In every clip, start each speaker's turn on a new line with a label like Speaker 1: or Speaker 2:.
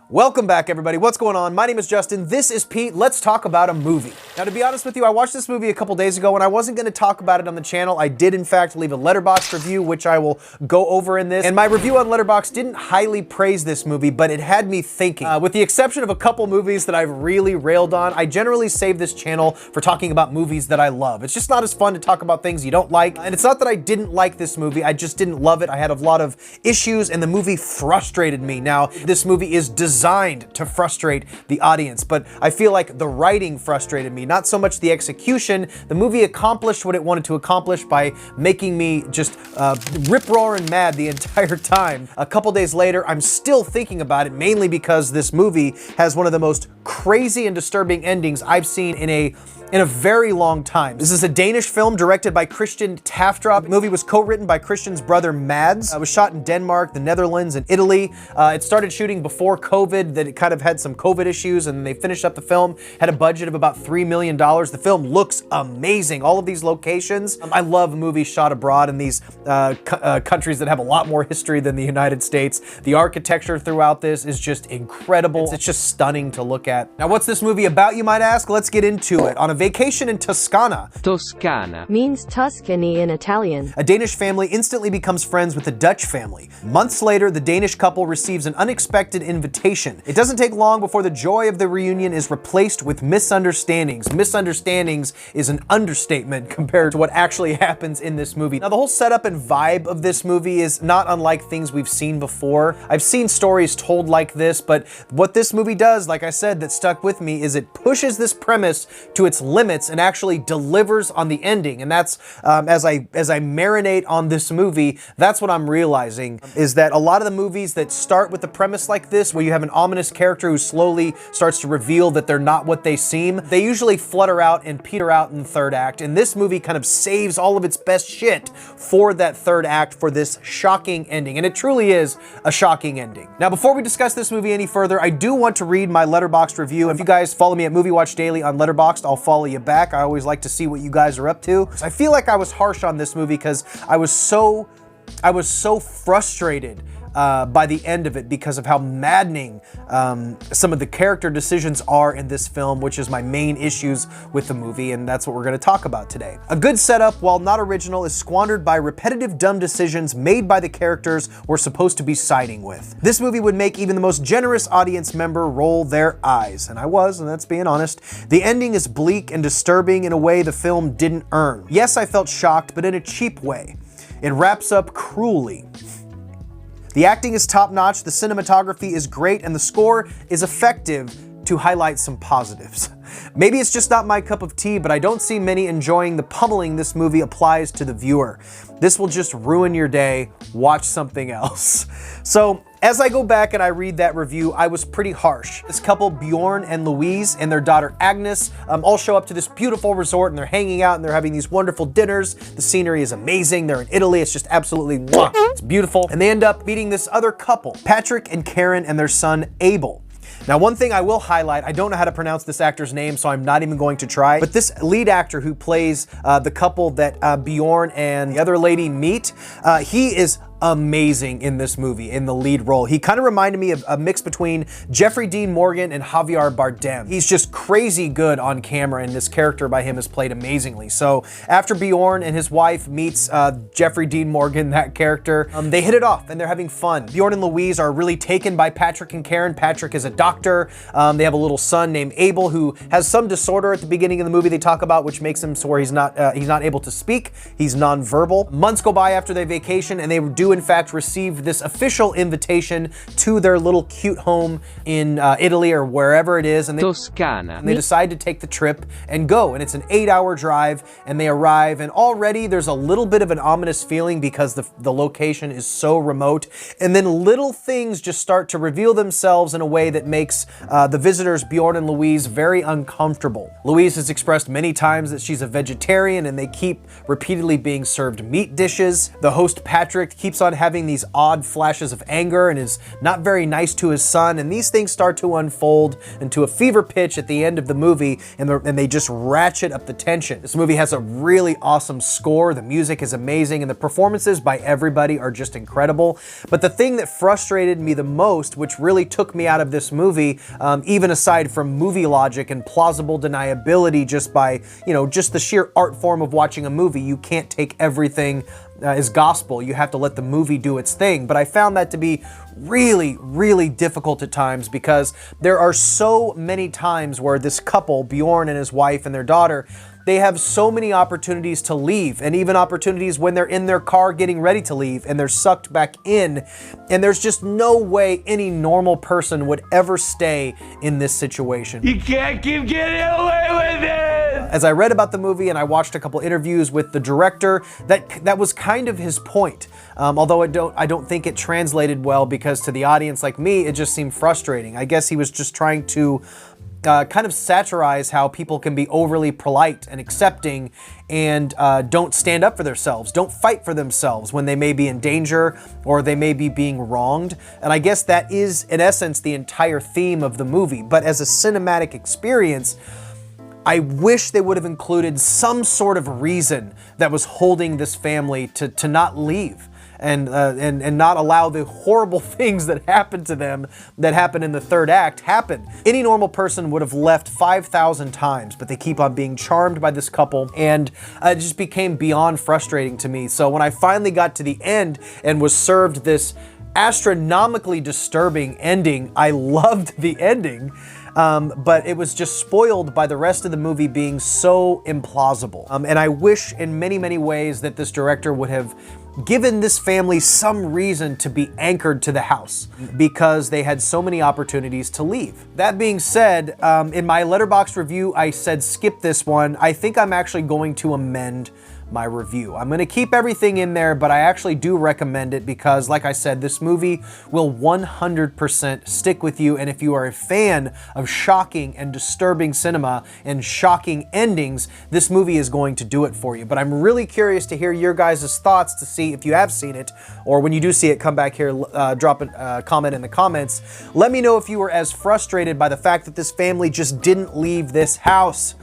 Speaker 1: Welcome back, everybody. What's going on? My name is Justin. This is Pete. Let's talk about a movie. Now, to be honest with you, I watched this movie a couple days ago and I wasn't going to talk about it on the channel. I did, in fact, leave a Letterboxd review, which I will go over in this. And my review on Letterboxd didn't highly praise this movie, but it had me thinking. With the exception of a couple movies that I've really railed on, I generally save this channel for talking about movies that I love. It's just not as fun to talk about things you don't like. And it's not that I didn't like this movie, I just didn't love it. I had a lot of issues and the movie frustrated me. Now, this movie is designed to frustrate the audience, but I feel like the writing frustrated me, not so much the execution. The movie accomplished what it wanted to accomplish by making me just rip-roaring mad the entire time. A couple days later, I'm still thinking about it, mainly because this movie has one of the most crazy and disturbing endings I've seen in a very long time. This is a Danish film directed by Christian Tafdrup. The movie was co-written by Christian's brother Mads. It was shot in Denmark, the Netherlands, and Italy. It started shooting before COVID, that it kind of had some COVID issues, and they finished up the film. Had a budget of about $3 million. The film looks amazing. All of these locations. I love movies shot abroad in these countries that have a lot more history than the United States. The architecture throughout this is just incredible. It's just stunning to look at. Now, what's this movie about, you might ask? Let's get into it. On a vacation in Toscana.
Speaker 2: Toscana
Speaker 3: means Tuscany in Italian.
Speaker 1: A Danish family instantly becomes friends with a Dutch family. Months later, the Danish couple receives an unexpected invitation. It doesn't take long before the joy of the reunion is replaced with misunderstandings. Misunderstandings is an understatement compared to what actually happens in this movie. Now, the whole setup and vibe of this movie is not unlike things we've seen before. I've seen stories told like this, but what this movie does, like I said, that stuck with me, is it pushes this premise to its limits and actually delivers on the ending. And that's, as I marinate on this movie, that's what I'm realizing, is that a lot of the movies that start with the premise like this, where you have an ominous character who slowly starts to reveal that they're not what they seem, they usually flutter out and peter out in the third act. And this movie kind of saves all of its best shit for that third act, for this shocking ending. And it truly is a shocking ending. Now, before we discuss this movie any further, I do want to read my Letterboxd review. If you guys follow me at Movie Watch Daily on Letterboxd, I'll follow you back. I always like to see what you guys are up to. I feel like I was harsh on this movie because I was so frustrated by the end of it because of how maddening some of the character decisions are in this film, which is my main issues with the movie, and that's what we're going to talk about today. A good setup, while not original, is squandered by repetitive dumb decisions made by the characters we're supposed to be siding with. This movie would make even the most generous audience member roll their eyes, and I was, and that's being honest. The ending is bleak and disturbing in a way the film didn't earn. Yes, I felt shocked, but in a cheap way. It wraps up cruelly. The acting is top-notch, the cinematography is great, and the score is effective to highlight some positives. Maybe it's just not my cup of tea, but I don't see many enjoying the pummeling this movie applies to the viewer. This will just ruin your day. Watch something else. So, as I go back and I read that review, I was pretty harsh. This couple, Bjorn and Louise, and their daughter Agnes, all show up to this beautiful resort and they're hanging out and they're having these wonderful dinners. The scenery is amazing. They're in Italy. It's just absolutely mwah. It's beautiful. And they end up meeting this other couple, Patrick and Karen, and their son Abel. Now, one thing I will highlight, I don't know how to pronounce this actor's name, so I'm not even going to try, but this lead actor who plays the couple that Bjorn and the other lady meet, he is amazing in this movie, in the lead role. He kind of reminded me of a mix between Jeffrey Dean Morgan and Javier Bardem. He's just crazy good on camera, and this character by him is played amazingly. So after Bjorn and his wife meets Jeffrey Dean Morgan, that character, they hit it off and they're having fun. Bjorn and Louise are really taken by Patrick and Karen. Patrick is a doctor. They have a little son named Abel who has some disorder at the beginning of the movie they talk about, which makes him so where he's not able to speak. He's nonverbal. Months go by after their vacation and they do in fact receive this official invitation to their little cute home in Italy or wherever it is, and
Speaker 2: Toscana.
Speaker 1: they decide to take the trip and go, and it's an 8-hour drive, and they arrive, and already there's a little bit of an ominous feeling because the location is so remote, and then little things just start to reveal themselves in a way that makes the visitors, Bjorn and Louise, very uncomfortable. Louise has expressed many times that she's a vegetarian, and they keep repeatedly being served meat dishes. The host, Patrick, keeps keeps on having these odd flashes of anger and is not very nice to his son, and these things start to unfold into a fever pitch at the end of the movie, and they just ratchet up the tension. This movie has a really awesome score, the music is amazing, and the performances by everybody are just incredible. But the thing that frustrated me the most, which really took me out of this movie, even aside from movie logic and plausible deniability just by, just the sheer art form of watching a movie, you can't take everything as gospel. You have to let the movie do its thing. But I found that to be really, really difficult at times, because there are so many times where this couple, Bjorn and his wife and their daughter, they have so many opportunities to leave, and even opportunities when they're in their car getting ready to leave and they're sucked back in. And there's just no way any normal person would ever stay in this situation.
Speaker 2: You can't keep getting away with it!
Speaker 1: As I read about the movie and I watched a couple interviews with the director, that was kind of his point. Although I don't think it translated well, because to the audience like me, it just seemed frustrating. I guess he was just trying to kind of satirize how people can be overly polite and accepting and don't stand up for themselves, don't fight for themselves when they may be in danger or they may be being wronged. And I guess that is, in essence, the entire theme of the movie. But as a cinematic experience, I wish they would have included some sort of reason that was holding this family to not leave. And not allow the horrible things that happen to them, that happen in the third act, happen. Any normal person would have left 5,000 times, but they keep on being charmed by this couple, and it just became beyond frustrating to me. So when I finally got to the end and was served this astronomically disturbing ending, I loved the ending. But it was just spoiled by the rest of the movie being so implausible. And I wish in many, many ways that this director would have given this family some reason to be anchored to the house, because they had so many opportunities to leave. That being said, in my Letterboxd review, I said skip this one. I think I'm actually going to amend my review. I'm going to keep everything in there, but I actually do recommend it because, like I said, this movie will 100% stick with you. And if you are a fan of shocking and disturbing cinema and shocking endings, this movie is going to do it for you. But I'm really curious to hear your guys' thoughts, to see if you have seen it, or when you do see it, come back here, drop a comment in the comments. Let me know if you were as frustrated by the fact that this family just didn't leave this house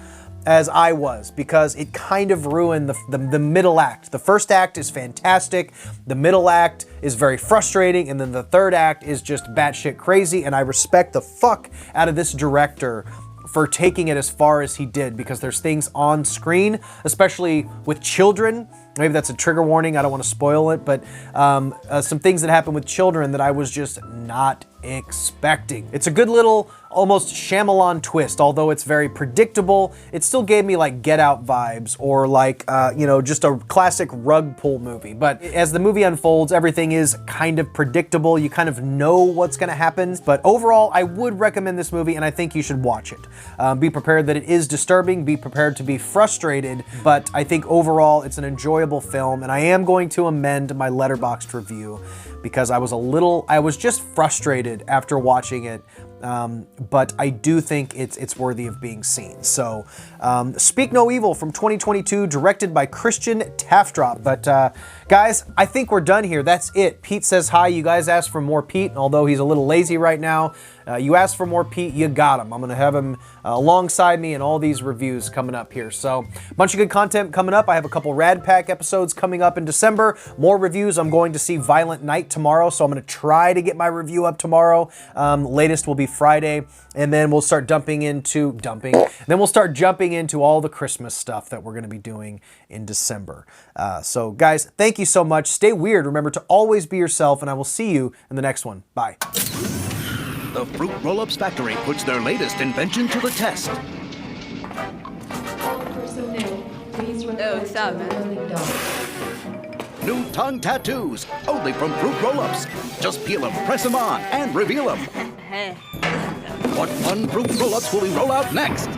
Speaker 1: as I was, because it kind of ruined the middle act. The first act is fantastic, the middle act is very frustrating, and then the third act is just batshit crazy, and I respect the fuck out of this director for taking it as far as he did, because there's things on screen, especially with children. Maybe that's a trigger warning, I don't want to spoil it, but some things that happen with children that I was just not expecting. It's a good little, almost Shyamalan twist, although it's very predictable. It still gave me like Get Out vibes, or like, just a classic rug pull movie. But as the movie unfolds, everything is kind of predictable. You kind of know what's gonna happen. But overall, I would recommend this movie, and I think you should watch it. Be prepared that it is disturbing, be prepared to be frustrated, but I think overall it's an enjoyable film, and I am going to amend my Letterboxd review because I was just frustrated after watching it. But I do think it's worthy of being seen. So, Speak No Evil from 2022, directed by Christian Tafdrop. But guys, I think we're done here. That's it. Pete says hi. You guys asked for more Pete, and although he's a little lazy right now, you asked for more Pete, you got him. I'm gonna have him alongside me in all these reviews coming up here. So, a bunch of good content coming up. I have a couple Rad Pack episodes coming up in December. More reviews. I'm going to see Violent Night tomorrow, so I'm gonna try to get my review up tomorrow. Latest will be Friday, and then we'll start jumping into all the Christmas stuff that we're gonna be doing in December. So guys, thank you so much. Stay weird. Remember to always be yourself, and I will see you in the next one. Bye.
Speaker 4: The Fruit Roll-Ups Factory puts their latest invention to the test.
Speaker 5: Oh, stop, man.
Speaker 4: New tongue tattoos, only from Fruit Roll-Ups. Just peel them, press them on, and reveal them. What fun Fruit Roll-Ups will we roll out next?